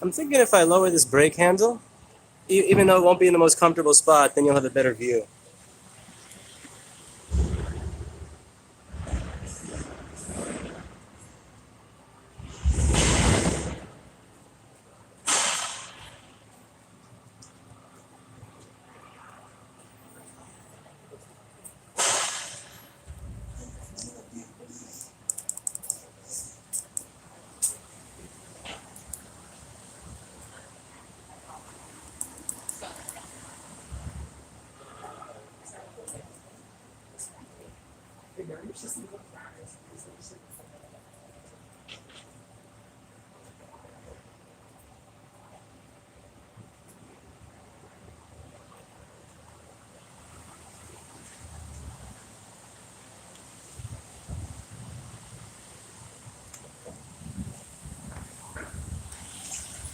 I'm thinking if I lower this brake handle, even though it won't be in the most comfortable spot, then you'll have a better view.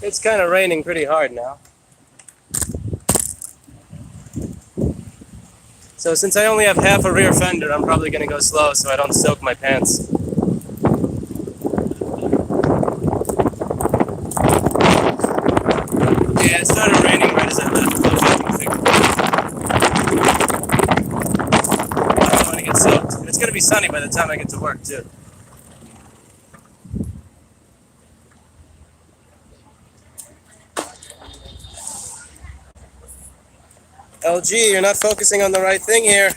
It's kind of raining pretty hard now. So since I only have half a rear fender, I'm probably going to go slow so I don't soak my pants. Yeah, it started raining right as I left. I don't want to get soaked. And it's going to be sunny by the time I get to work, too. LG, you're not focusing on the right thing here.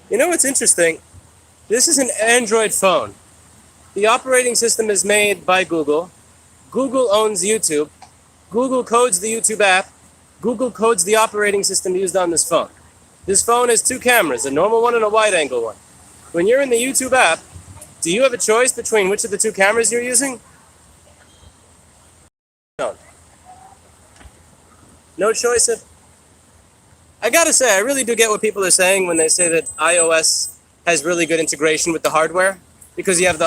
You know what's interesting? This is an Android phone. The operating system is made by Google. Google owns YouTube. Google codes the YouTube app. Google codes the operating system used on this phone. This phone has two cameras, a normal one and a wide-angle one. When you're in the YouTube app, do you have a choice between which of the two cameras you're using? No. No choice of... I gotta say, I really do get what people are saying when they say that iOS has really good integration with the hardware. Because you have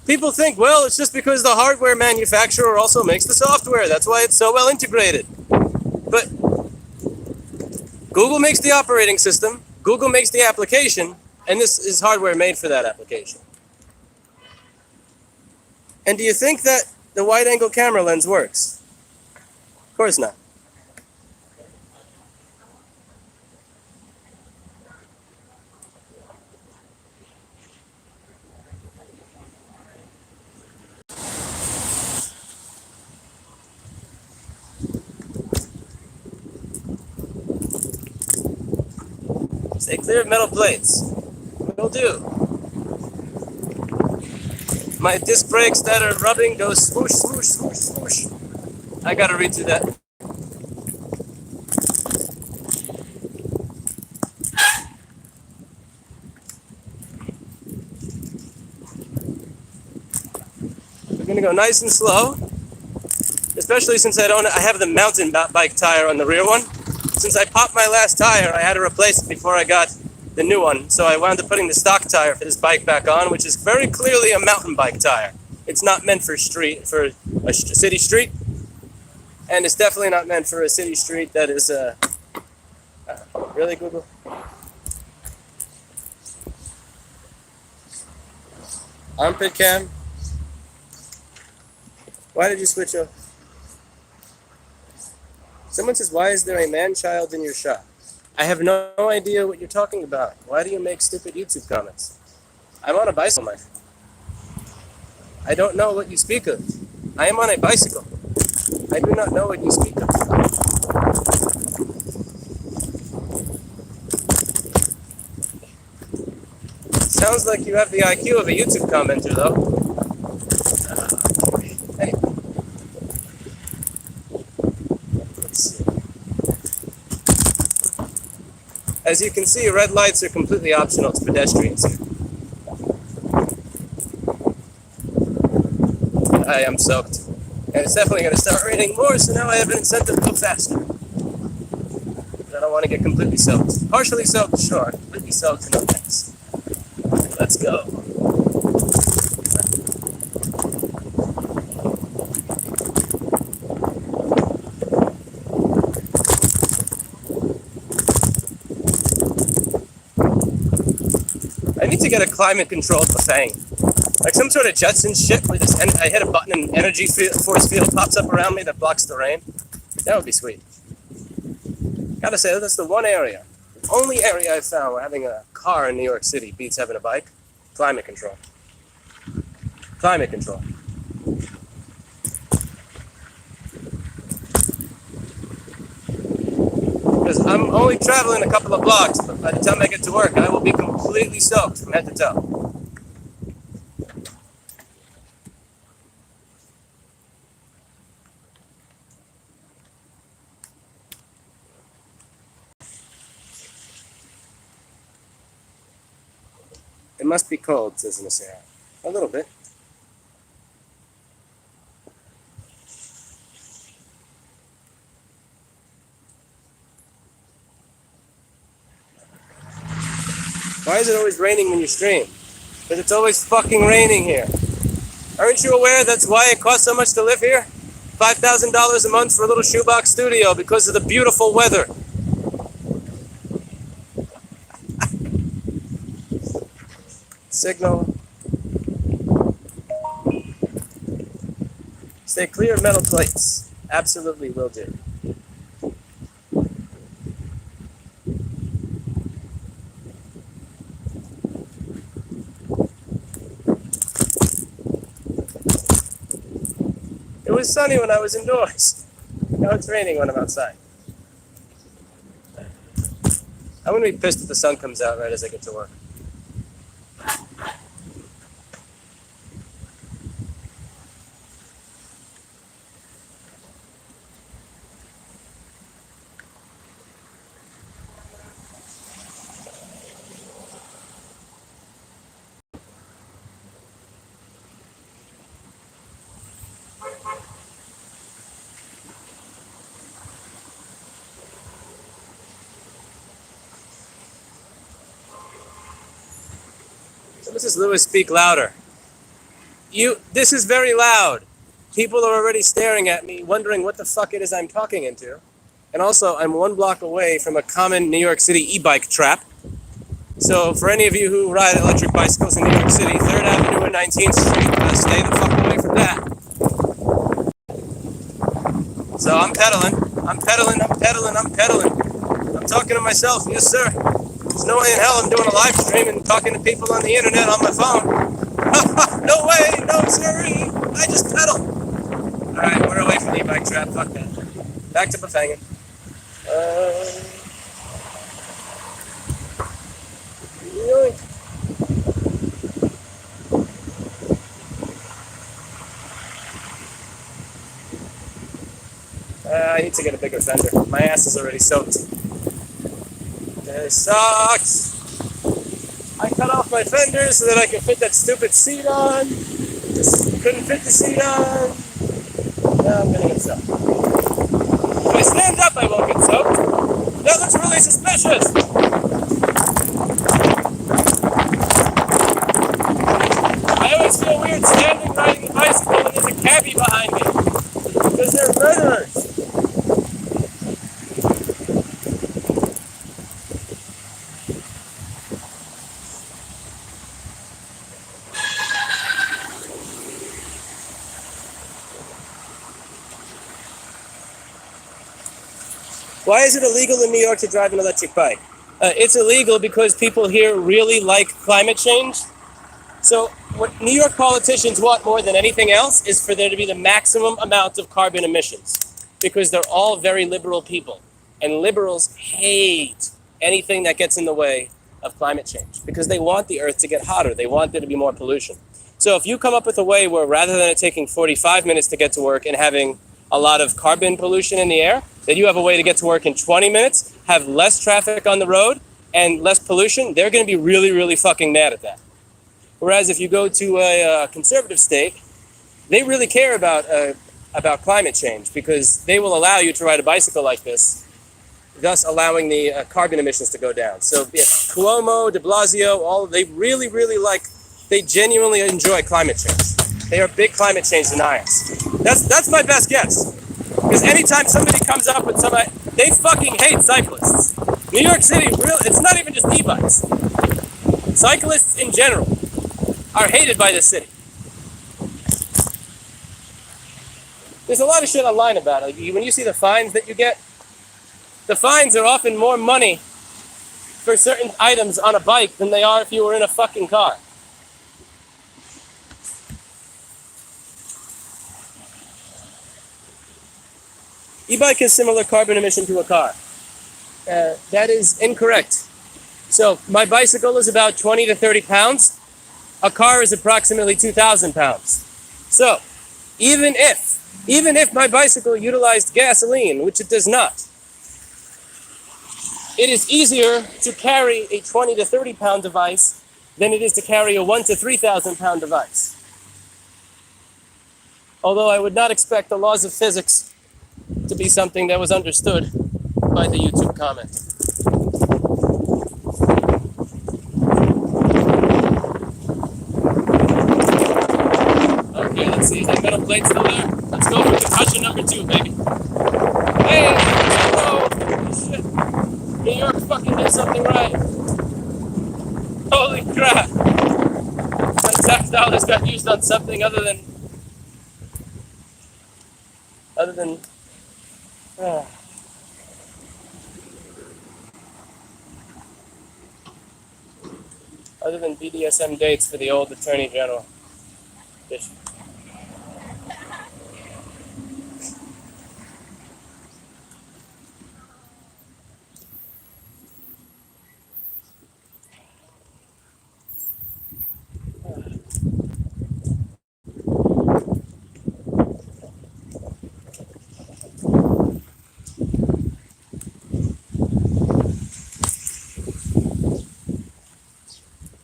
people think, well, it's just because the hardware manufacturer also makes the software. That's why it's so well integrated. But Google makes the operating system, Google makes the application, and this is hardware made for that application. And do you think that the wide-angle camera lens works? Of course not. Stay clear of metal plates. Will do. My disc brakes that are rubbing go swoosh, swoosh, swoosh, swoosh. I gotta read through that. We're gonna go nice and slow, especially since I have the mountain bike tire on the rear one. Since I popped my last tire, I had to replace it before I got the new one. So I wound up putting the stock tire for this bike back on, which is very clearly a mountain bike tire. It's not meant for a city street, and it's definitely not meant for a city street that is really Google. Armpit cam. Why did you switch off? Someone says, why is there a man-child in your shop? I have no idea what you're talking about. Why do you make stupid YouTube comments? I'm on a bicycle, my friend. I don't know what you speak of. I am on a bicycle. I do not know what you speak of. Sounds like you have the IQ of a YouTube commenter, though. Anyway. As you can see, red lights are completely optional to pedestrians here. I am soaked. And it's definitely going to start raining more, so now I have an incentive to go faster. But I don't want to get completely soaked. Partially soaked, sure. Completely soaked, no thanks. Let's go. I need to get a climate-controlled Bafang. Like some sort of Jetson shit where this I hit a button and energy force field pops up around me that blocks the rain. That would be sweet. Gotta say, that's the one area, the only area I've found where having a car in New York City beats having a bike. Climate control. Climate control. Because I'm only traveling a couple of blocks, but by the time I get to work, I will be completely soaked from head to toe. It must be cold, says Miss Sarah. A little bit. Why is it always raining when you stream? Because it's always fucking raining here. Aren't you aware that's why it costs so much to live here? $5,000 a month for a little shoebox studio because of the beautiful weather. Signal. Stay clear of metal plates. Absolutely will do. It was sunny when I was indoors. Now it's raining when I'm outside. I'm gonna be pissed if the sun comes out right as I get to work. So Mrs. Lewis, speak louder. This is very loud. People are already staring at me, wondering what the fuck it is I'm talking into. And also, I'm 1 block away from a common New York City e-bike trap. So for any of you who ride electric bicycles in New York City, 3rd Avenue and 19th Street, stay the fuck away from that. So I'm pedaling. I'm talking to myself, yes sir. There's no way in hell I'm doing a live stream and talking to people on the internet on my phone. No way, no sirree. I just pedal. Alright, we're away from the e-bike trap, fuck that. Back to Bafangin'. Yoink. I need to get a bigger fender. My ass is already soaked. It sucks. I cut off my fender so that I could fit that stupid seat on. Just couldn't fit the seat on. Now I'm gonna get soaked. If I stand up, I won't get soaked. That looks really suspicious. I always feel weird standing riding the bicycle and there's a cabbie behind me. Because they're murderers. Why is it illegal in New York to drive an electric bike? It's illegal because people here really like climate change. So what New York politicians want more than anything else is for there to be the maximum amount of carbon emissions because they're all very liberal people. And liberals hate anything that gets in the way of climate change because they want the earth to get hotter. They want there to be more pollution. So if you come up with a way where rather than it taking 45 minutes to get to work and having a lot of carbon pollution in the air, that you have a way to get to work in 20 minutes, have less traffic on the road and less pollution, they're going to be really, really fucking mad at that. Whereas if you go to a conservative state, they really care about climate change because they will allow you to ride a bicycle like this, thus allowing the carbon emissions to go down. So Cuomo, de Blasio, they genuinely enjoy climate change. They are big climate change deniers. That's my best guess. Because anytime somebody comes up with they fucking hate cyclists. New York City, it's not even just e-bikes. Cyclists in general are hated by the city. There's a lot of shit online about it. Like, when you see the fines that you get, the fines are often more money for certain items on a bike than they are if you were in a fucking car. E-bike has similar carbon emission to a car. That is incorrect. So my bicycle is about 20 to 30 pounds. A car is approximately 2,000 pounds. So even if my bicycle utilized gasoline, which it does not, it is easier to carry a 20 to 30 pound device than it is to carry a 1 to 3,000 pound device. Although I would not expect the laws of physics to be something that was understood by the YouTube comment. Okay, let's see, is that metal plate still there? Let's go for concussion number 2, baby. Hey, whoa, shit. New York fucking did something right. Holy crap. My tax dollars got used on something other than BDSM dates for the old Attorney General.